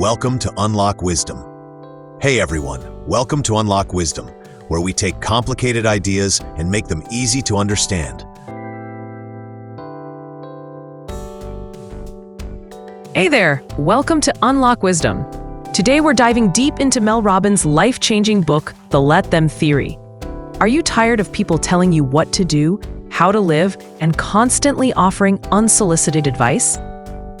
welcome to Unlock Wisdom. Hey everyone, welcome to Unlock Wisdom, where we take complicated ideas and make them easy to understand. Hey there, welcome to Unlock Wisdom. Today we're diving deep into Mel Robbins' life-changing book, The Let Them Theory. Are you tired of people telling you what to do, how to live, and constantly offering unsolicited advice?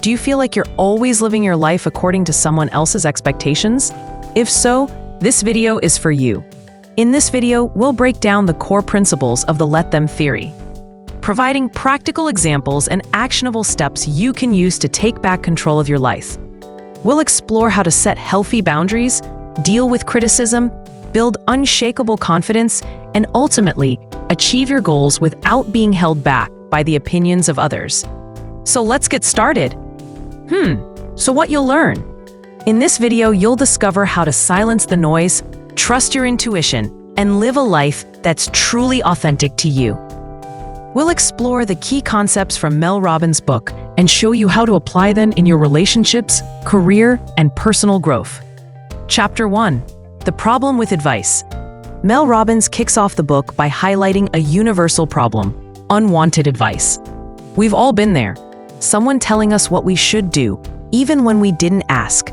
Do you feel like you're always living your life according to someone else's expectations? If so, this video is for you. In this video, we'll break down the core principles of the Let Them Theory, providing practical examples and actionable steps you can use to take back control of your life. We'll explore how to set healthy boundaries, deal with criticism, build unshakable confidence, and ultimately achieve your goals without being held back by the opinions of others. So let's get started. So what you'll learn? In this video, you'll discover how to silence the noise, trust your intuition, and live a life that's truly authentic to you. We'll explore the key concepts from Mel Robbins' book and show you how to apply them in your relationships, career, and personal growth. Chapter 1: The Problem with Advice. Mel Robbins kicks off the book by highlighting a universal problem: unwanted advice. We've all been there. Someone telling us what we should do, even when we didn't ask.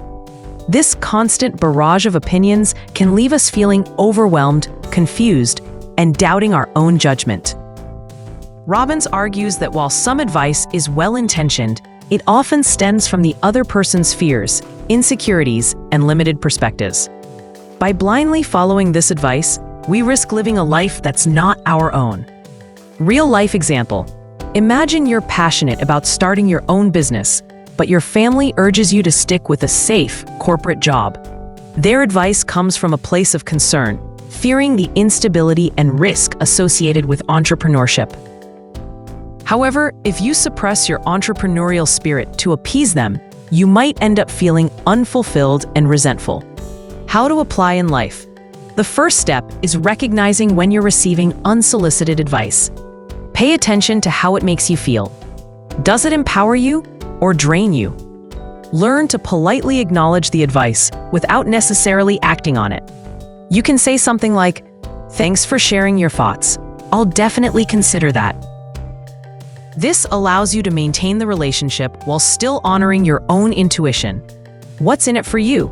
This constant barrage of opinions can leave us feeling overwhelmed, confused, and doubting our own judgment. Robbins argues that while some advice is well-intentioned, it often stems from the other person's fears, insecurities, and limited perspectives. By blindly following this advice, we risk living a life that's not our own. Real-life example. Imagine you're passionate about starting your own business, but your family urges you to stick with a safe corporate job. Their advice comes from a place of concern, fearing the instability and risk associated with entrepreneurship. However, if you suppress your entrepreneurial spirit to appease them, you might end up feeling unfulfilled and resentful. How to apply in life? The first step is recognizing when you're receiving unsolicited advice. Pay attention to how it makes you feel. Does it empower you or drain you? Learn to politely acknowledge the advice without necessarily acting on it. You can say something like, "Thanks for sharing your thoughts. I'll definitely consider that." This allows you to maintain the relationship while still honoring your own intuition. What's in it for you?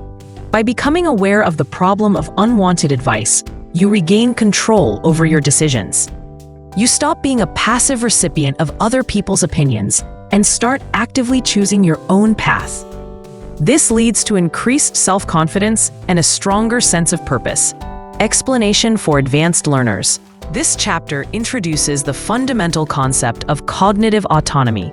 By becoming aware of the problem of unwanted advice, you regain control over your decisions. You stop being a passive recipient of other people's opinions and start actively choosing your own path. This leads to increased self-confidence and a stronger sense of purpose. Explanation for advanced learners. This chapter introduces the fundamental concept of cognitive autonomy.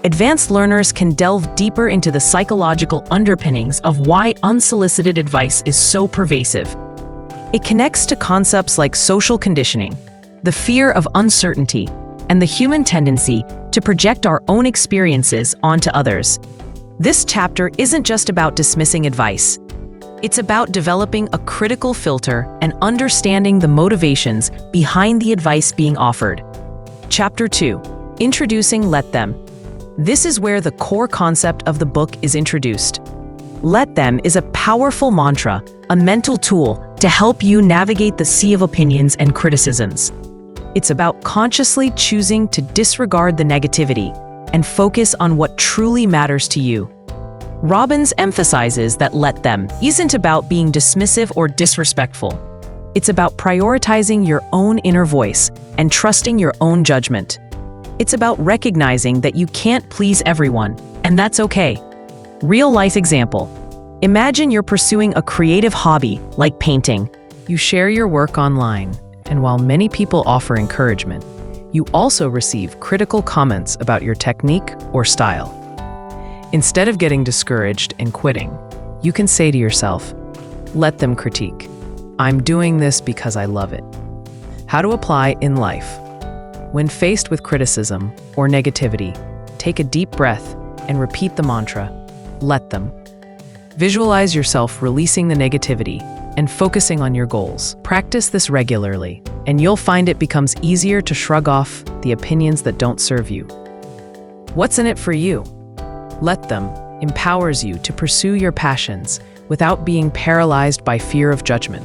Advanced learners can delve deeper into the psychological underpinnings of why unsolicited advice is so pervasive. It connects to concepts like social conditioning, the fear of uncertainty, and the human tendency to project our own experiences onto others. This chapter isn't just about dismissing advice. It's about developing a critical filter and understanding the motivations behind the advice being offered. Chapter 2: Introducing Let Them. This is where the core concept of the book is introduced. Let Them is a powerful mantra, a mental tool to help you navigate the sea of opinions and criticisms. It's about consciously choosing to disregard the negativity and focus on what truly matters to you. Robbins emphasizes that Let Them isn't about being dismissive or disrespectful. It's about prioritizing your own inner voice and trusting your own judgment. It's about recognizing that you can't please everyone, and that's okay. Real-life example. Imagine you're pursuing a creative hobby like painting. You share your work online, and while many people offer encouragement, you also receive critical comments about your technique or style. Instead of getting discouraged and quitting, you can say to yourself, "Let them critique. I'm doing this because I love it." How to apply in life. When faced with criticism or negativity, take a deep breath and repeat the mantra, "Let them." Visualize yourself releasing the negativity and focusing on your goals. Practice this regularly, and you'll find it becomes easier to shrug off the opinions that don't serve you. What's in it for you? Let Them empowers you to pursue your passions without being paralyzed by fear of judgment.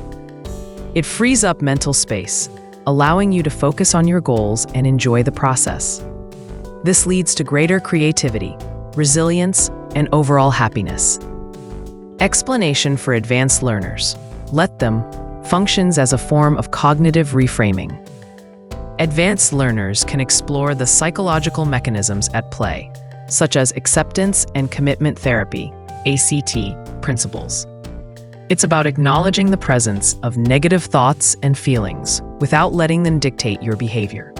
It frees up mental space, allowing you to focus on your goals and enjoy the process. This leads to greater creativity, resilience, and overall happiness. Explanation for advanced learners. Let them functions as a form of cognitive reframing. Advanced learners can explore the psychological mechanisms at play, such as acceptance and commitment therapy, ACT, principles. It's about acknowledging the presence of negative thoughts and feelings without letting them dictate your behavior.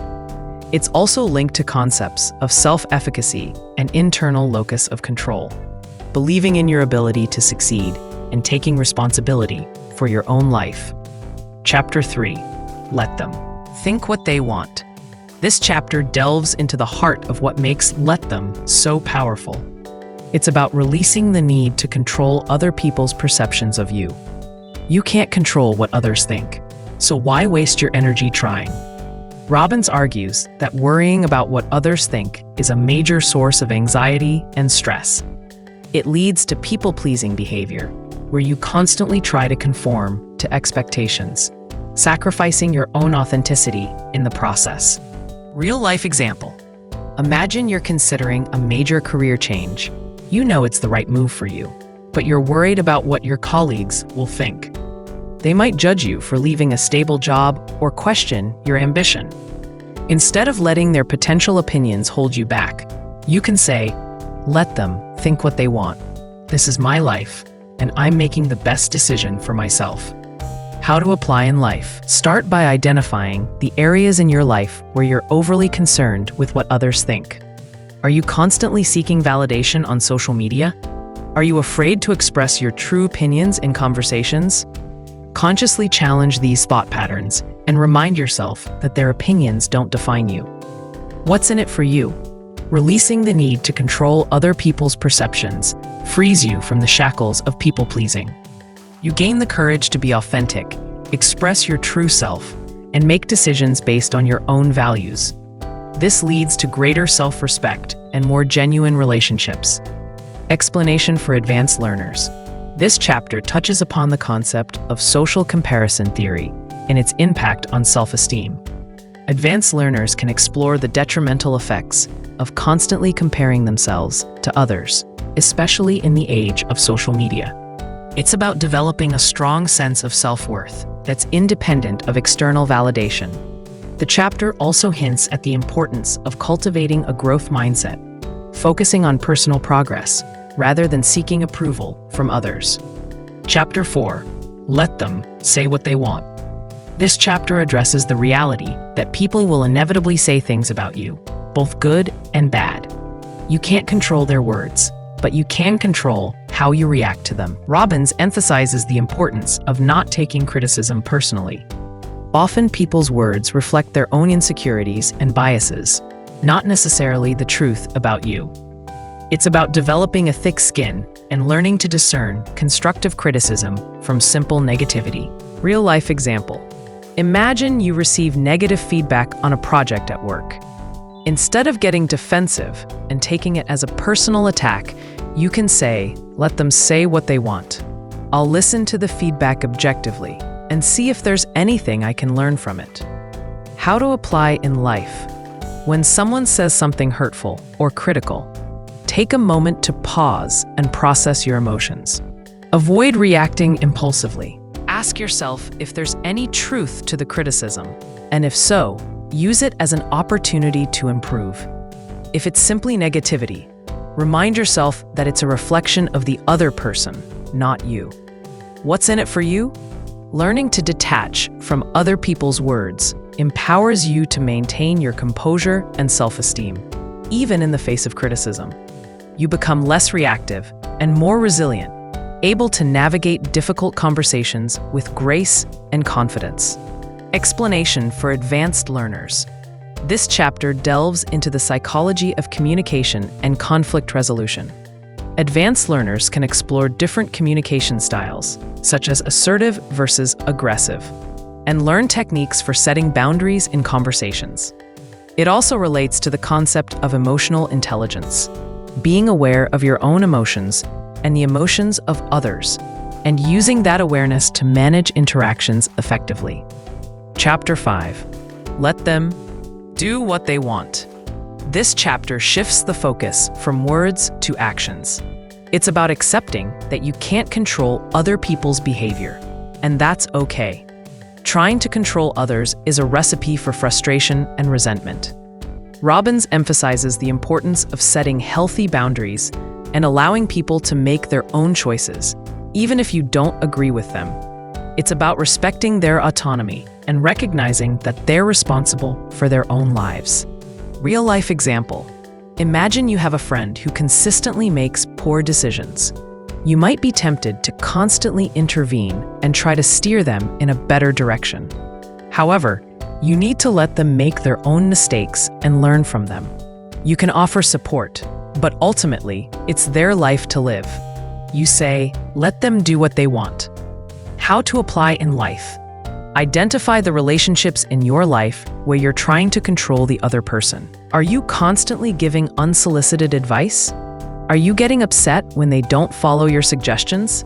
It's also linked to concepts of self-efficacy and internal locus of control, believing in your ability to succeed and taking responsibility for your own life. Chapter 3. Let them think what they want. This chapter delves into the heart of what makes "let them" so powerful. It's about releasing the need to control other people's perceptions of you. You can't control what others think, so why waste your energy trying? Robbins argues that worrying about what others think is a major source of anxiety and stress. It leads to people-pleasing behavior, where you constantly try to conform to expectations, sacrificing your own authenticity in the process. Real-life example. Imagine you're considering a major career change. You know it's the right move for you, but you're worried about what your colleagues will think. They might judge you for leaving a stable job or question your ambition. Instead of letting their potential opinions hold you back, you can say, "Let them think what they want. This is my life, and I'm making the best decision for myself." How to apply in life. Start by identifying the areas in your life where you're overly concerned with what others think. Are you constantly seeking validation on social media? Are you afraid to express your true opinions in conversations? Consciously challenge these thought patterns and remind yourself that their opinions don't define you. What's in it for you? Releasing the need to control other people's perceptions frees you from the shackles of people-pleasing. You gain the courage to be authentic, express your true self, and make decisions based on your own values. This leads to greater self-respect and more genuine relationships. Explanation for advanced learners. This chapter touches upon the concept of social comparison theory and its impact on self-esteem. Advanced learners can explore the detrimental effects of constantly comparing themselves to others, especially in the age of social media. It's about developing a strong sense of self-worth that's independent of external validation. The chapter also hints at the importance of cultivating a growth mindset, focusing on personal progress rather than seeking approval from others. Chapter 4. Let them say what they want. This chapter addresses the reality that people will inevitably say things about you, both good and bad. You can't control their words, but you can control how you react to them. Robbins emphasizes the importance of not taking criticism personally. Often people's words reflect their own insecurities and biases, not necessarily the truth about you. It's about developing a thick skin and learning to discern constructive criticism from simple negativity. Real-life example. Imagine you receive negative feedback on a project at work. Instead of getting defensive and taking it as a personal attack, you can say, "Let them say what they want. I'll listen to the feedback objectively and see if there's anything I can learn from it." How to apply in life. When someone says something hurtful or critical, take a moment to pause and process your emotions. Avoid reacting impulsively. Ask yourself if there's any truth to the criticism, and if so, use it as an opportunity to improve. If it's simply negativity, remind yourself that it's a reflection of the other person, not you. What's in it for you? Learning to detach from other people's words empowers you to maintain your composure and self-esteem, even in the face of criticism. You become less reactive and more resilient, able to navigate difficult conversations with grace and confidence. Explanation for advanced learners. This chapter delves into the psychology of communication and conflict resolution. Advanced learners can explore different communication styles, such as assertive versus aggressive, and learn techniques for setting boundaries in conversations. It also relates to the concept of emotional intelligence, being aware of your own emotions and the emotions of others, and using that awareness to manage interactions effectively. Chapter 5. Let them do what they want. This chapter shifts the focus from words to actions. It's about accepting that you can't control other people's behavior, and that's okay. Trying to control others is a recipe for frustration and resentment. Robbins emphasizes the importance of setting healthy boundaries and allowing people to make their own choices, even if you don't agree with them. It's about respecting their autonomy and recognizing that they're responsible for their own lives. Real-life example. Imagine you have a friend who consistently makes poor decisions. You might be tempted to constantly intervene and try to steer them in a better direction. However, you need to let them make their own mistakes and learn from them. You can offer support, but ultimately, it's their life to live. You say, let them do what they want. How to apply in life. Identify the relationships in your life where you're trying to control the other person. Are you constantly giving unsolicited advice? Are you getting upset when they don't follow your suggestions?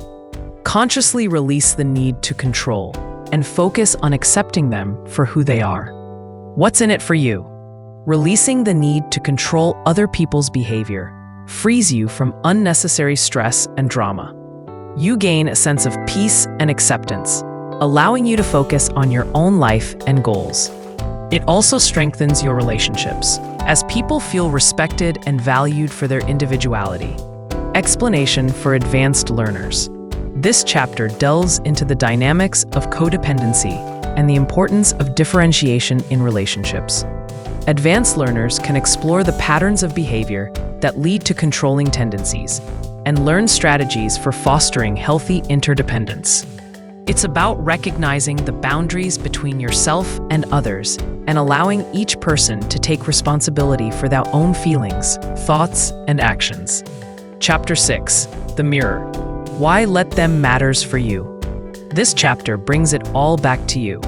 Consciously release the need to control and focus on accepting them for who they are. What's in it for you? Releasing the need to control other people's behavior frees you from unnecessary stress and drama. You gain a sense of peace and acceptance, allowing you to focus on your own life and goals. It also strengthens your relationships, as people feel respected and valued for their individuality. Explanation for advanced learners. This chapter delves into the dynamics of codependency and the importance of differentiation in relationships. Advanced learners can explore the patterns of behavior that lead to controlling tendencies and learn strategies for fostering healthy interdependence. It's about recognizing the boundaries between yourself and others and allowing each person to take responsibility for their own feelings, thoughts, and actions. Chapter 6. The Mirror. Why let them matters for you. This chapter brings it all back to you.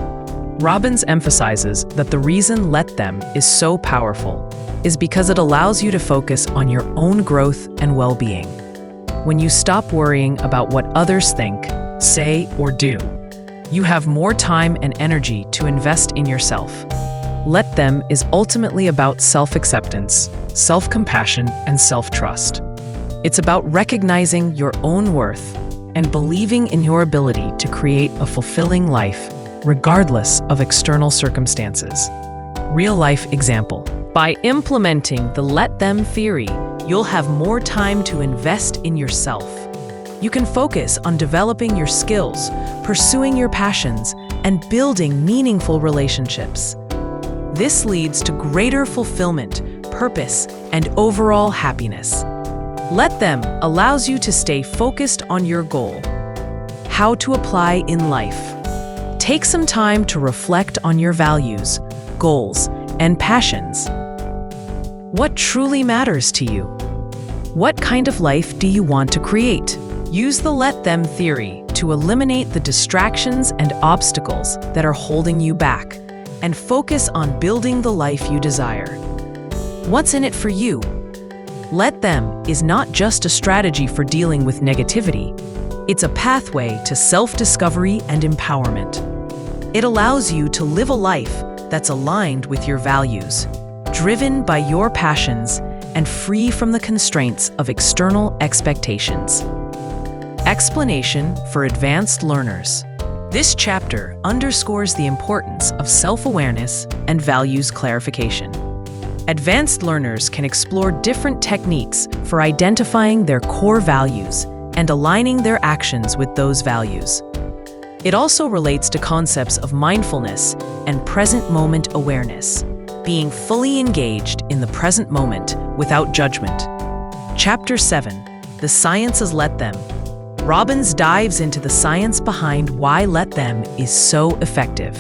Robbins emphasizes that the reason let them is so powerful is because it allows you to focus on your own growth and well-being. When you stop worrying about what others think, say, or do, you have more time and energy to invest in yourself. Let them is ultimately about self-acceptance, self-compassion, and self-trust. It's about recognizing your own worth and believing in your ability to create a fulfilling life, regardless of external circumstances. Real-life example. By implementing the let them theory, you'll have more time to invest in yourself. You can focus on developing your skills, pursuing your passions, and building meaningful relationships. This leads to greater fulfillment, purpose, and overall happiness. Let them allows you to stay focused on your goal. How to apply in life. Take some time to reflect on your values, goals, and passions. What truly matters to you? What kind of life do you want to create? Use the let them theory to eliminate the distractions and obstacles that are holding you back and focus on building the life you desire. What's in it for you? Let them is not just a strategy for dealing with negativity. It's a pathway to self-discovery and empowerment. It allows you to live a life that's aligned with your values, driven by your passions, and free from the constraints of external expectations. Explanation for advanced learners. This chapter underscores the importance of self-awareness and values clarification. Advanced learners can explore different techniques for identifying their core values and aligning their actions with those values. It also relates to concepts of mindfulness and present moment awareness, being fully engaged in the present moment without judgment. Chapter 7. The Science is Let Them. Robbins dives into the science behind why let them is so effective.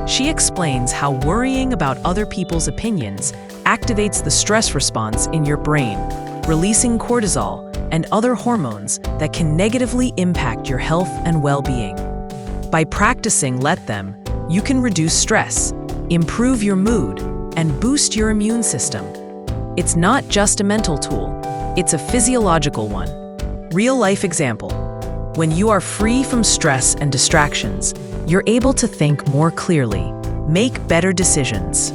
She explains how worrying about other people's opinions activates the stress response in your brain, releasing cortisol and other hormones that can negatively impact your health and well-being. By practicing let them, you can reduce stress, improve your mood, and boost your immune system. It's not just a mental tool. It's a physiological one. Real-life example. When you are free from stress and distractions, you're able to think more clearly, make better decisions,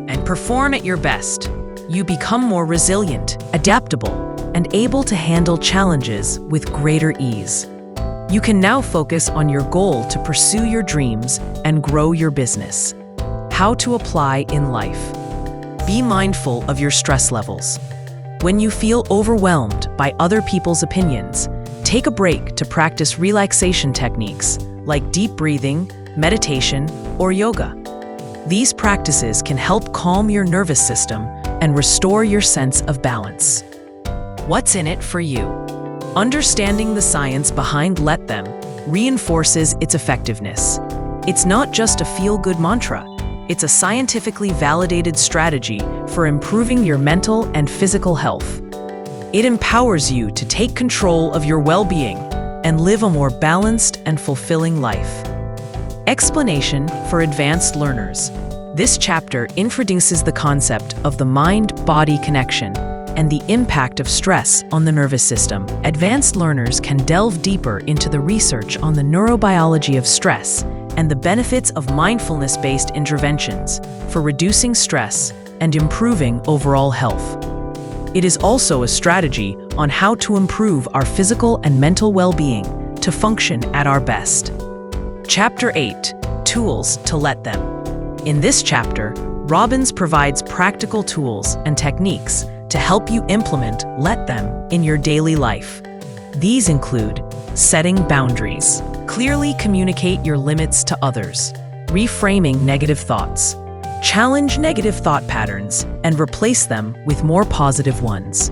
and perform at your best. You become more resilient, adaptable, and able to handle challenges with greater ease. You can now focus on your goal to pursue your dreams and grow your business. How to apply in life. Be mindful of your stress levels. When you feel overwhelmed by other people's opinions, take a break to practice relaxation techniques like deep breathing, meditation, or yoga. These practices can help calm your nervous system and restore your sense of balance. What's in it for you? Understanding the science behind Let Them reinforces its effectiveness. It's not just a feel-good mantra. It's a scientifically validated strategy for improving your mental and physical health. It empowers you to take control of your well-being and live a more balanced and fulfilling life. Explanation for advanced learners. This chapter introduces the concept of the mind-body connection and the impact of stress on the nervous system. Advanced learners can delve deeper into the research on the neurobiology of stress and the benefits of mindfulness-based interventions for reducing stress and improving overall health. It is also a strategy on how to improve our physical and mental well-being to function at our best. Chapter 8, Tools to Let Them. In this chapter, Robbins provides practical tools and techniques to help you implement Let Them in your daily life. These include setting boundaries. Clearly communicate your limits to others. Reframing negative thoughts. Challenge negative thought patterns and replace them with more positive ones.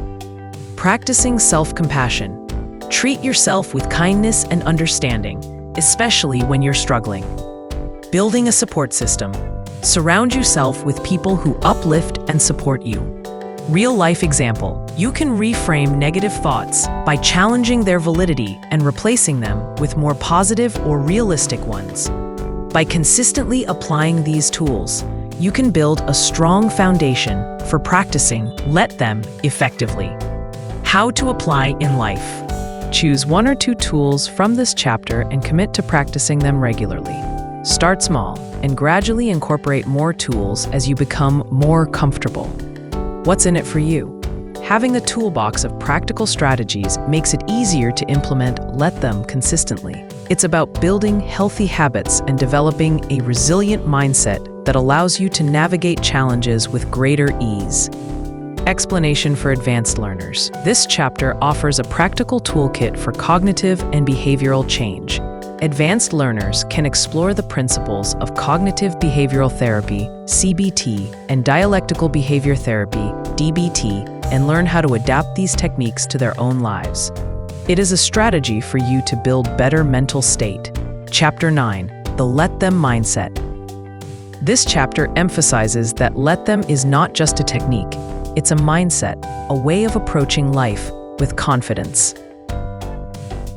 Practicing self-compassion. Treat yourself with kindness and understanding, especially when you're struggling. Building a support system. Surround yourself with people who uplift and support you. Real-life example. You can reframe negative thoughts by challenging their validity and replacing them with more positive or realistic ones. By consistently applying these tools, you can build a strong foundation for practicing Let Them effectively. How to apply in life. Choose one or two tools from this chapter and commit to practicing them regularly. Start small and gradually incorporate more tools as you become more comfortable. What's in it for you? Having a toolbox of practical strategies makes it easier to implement Let Them consistently. It's about building healthy habits and developing a resilient mindset that allows you to navigate challenges with greater ease. Explanation for advanced learners. This chapter offers a practical toolkit for cognitive and behavioral change. Advanced learners can explore the principles of cognitive behavioral therapy, CBT, and dialectical behavior therapy, DBT, and learn how to adapt these techniques to their own lives. It is a strategy for you to build better mental state. Chapter 9, The Let Them Mindset. This chapter emphasizes that Let Them is not just a technique, it's a mindset, a way of approaching life with confidence.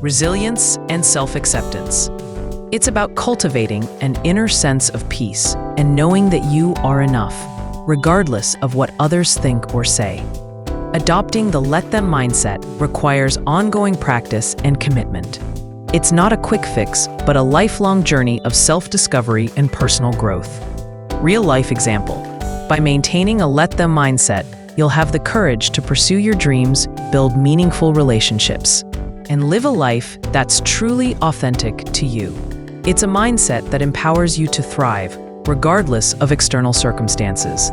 Resilience and self-acceptance. It's about cultivating an inner sense of peace and knowing that you are enough, regardless of what others think or say. Adopting the Let Them mindset requires ongoing practice and commitment. It's not a quick fix, but a lifelong journey of self-discovery and personal growth. Real-life example. By maintaining a Let Them mindset, you'll have the courage to pursue your dreams, build meaningful relationships, and live a life that's truly authentic to you. It's a mindset that empowers you to thrive, regardless of external circumstances.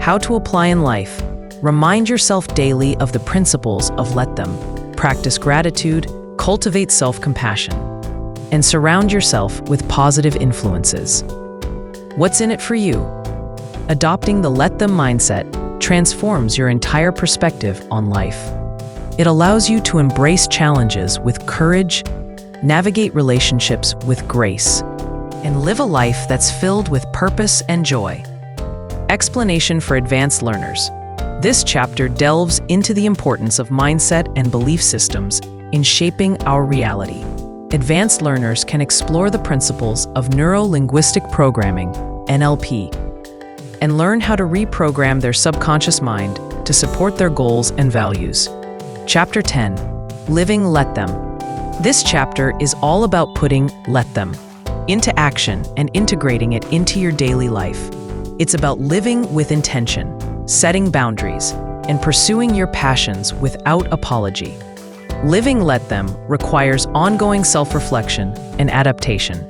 How to apply in life. Remind yourself daily of the principles of Let Them. Practice gratitude, cultivate self-compassion, and surround yourself with positive influences. What's in it for you? Adopting the Let Them mindset transforms your entire perspective on life. It allows you to embrace challenges with courage, navigate relationships with grace, and live a life that's filled with purpose and joy. Explanation for advanced learners. This chapter delves into the importance of mindset and belief systems in shaping our reality. Advanced learners can explore the principles of neuro-linguistic programming, NLP, and learn how to reprogram their subconscious mind to support their goals and values. Chapter 10, Living Let Them. This chapter is all about putting let them into action and integrating it into your daily life. It's about living with intention, setting boundaries, and pursuing your passions without apology. Living let them requires ongoing self-reflection and adaptation.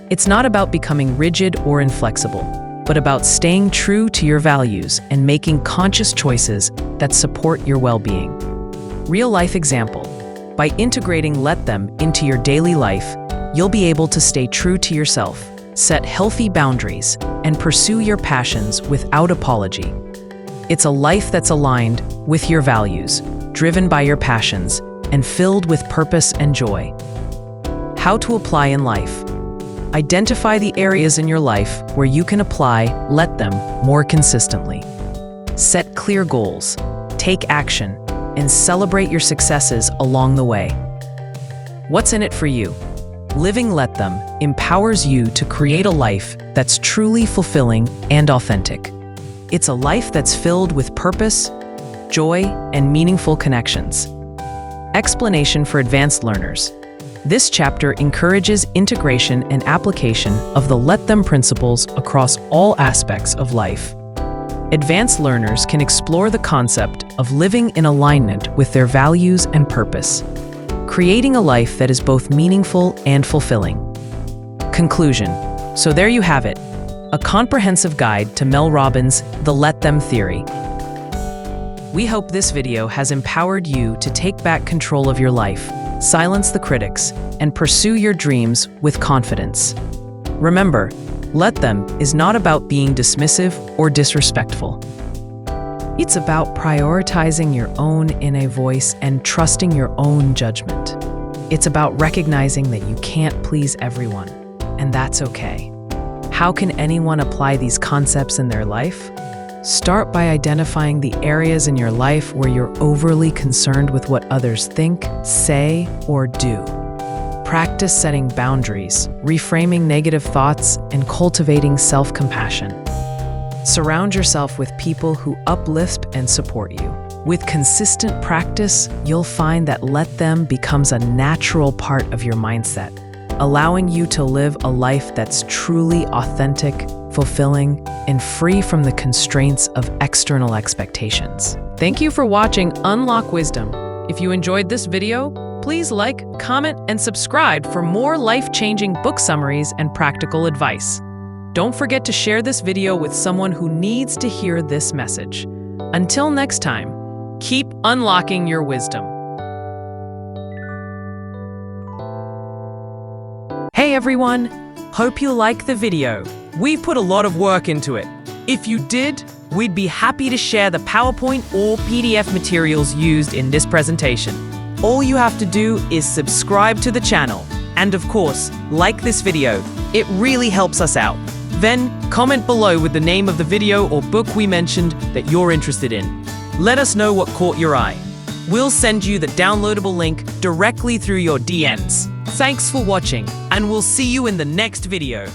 It's not about becoming rigid or inflexible, but about staying true to your values and making conscious choices that support your well-being. Real-life example. By integrating let them into your daily life, you'll be able to stay true to yourself, set healthy boundaries, and pursue your passions without apology. It's a life that's aligned with your values, driven by your passions, and filled with purpose and joy. How to apply in life. Identify the areas in your life where you can apply let them more consistently. Set clear goals, take action, and celebrate your successes along the way. What's in it for you? Living let them empowers you to create a life that's truly fulfilling and authentic. It's a life that's filled with purpose, joy, and meaningful connections. Explanation for advanced learners. This chapter encourages integration and application of the let them principles across all aspects of life. Advanced learners can explore the concept of living in alignment with their values and purpose, creating a life that is both meaningful and fulfilling. Conclusion. So there you have it, a comprehensive guide to Mel Robbins' The Let Them Theory. We hope this video has empowered you to take back control of your life, silence the critics, and pursue your dreams with confidence. Remember, let them is not about being dismissive or disrespectful. It's about prioritizing your own inner voice and trusting your own judgment. It's about recognizing that you can't please everyone, and that's okay. How can anyone apply these concepts in their life? Start by identifying the areas in your life where you're overly concerned with what others think, say, or do. Practice setting boundaries, reframing negative thoughts, and cultivating self-compassion. Surround yourself with people who uplift and support you. With consistent practice, you'll find that let them becomes a natural part of your mindset, allowing you to live a life that's truly authentic, fulfilling, and free from the constraints of external expectations. Thank you for watching Unlock Wisdom. If you enjoyed this video, please like, comment, and subscribe for more life-changing book summaries and practical advice. Don't forget to share this video with someone who needs to hear this message. Until next time, keep unlocking your wisdom. Hey everyone! Hope you like the video. We've put a lot of work into it. If you did, we'd be happy to share the PowerPoint or PDF materials used in this presentation. All you have to do is subscribe to the channel, and of course, like this video. It really helps us out. Then, comment below with the name of the video or book we mentioned that you're interested in. Let us know what caught your eye. We'll send you the downloadable link directly through your DMs. Thanks for watching, and we'll see you in the next video.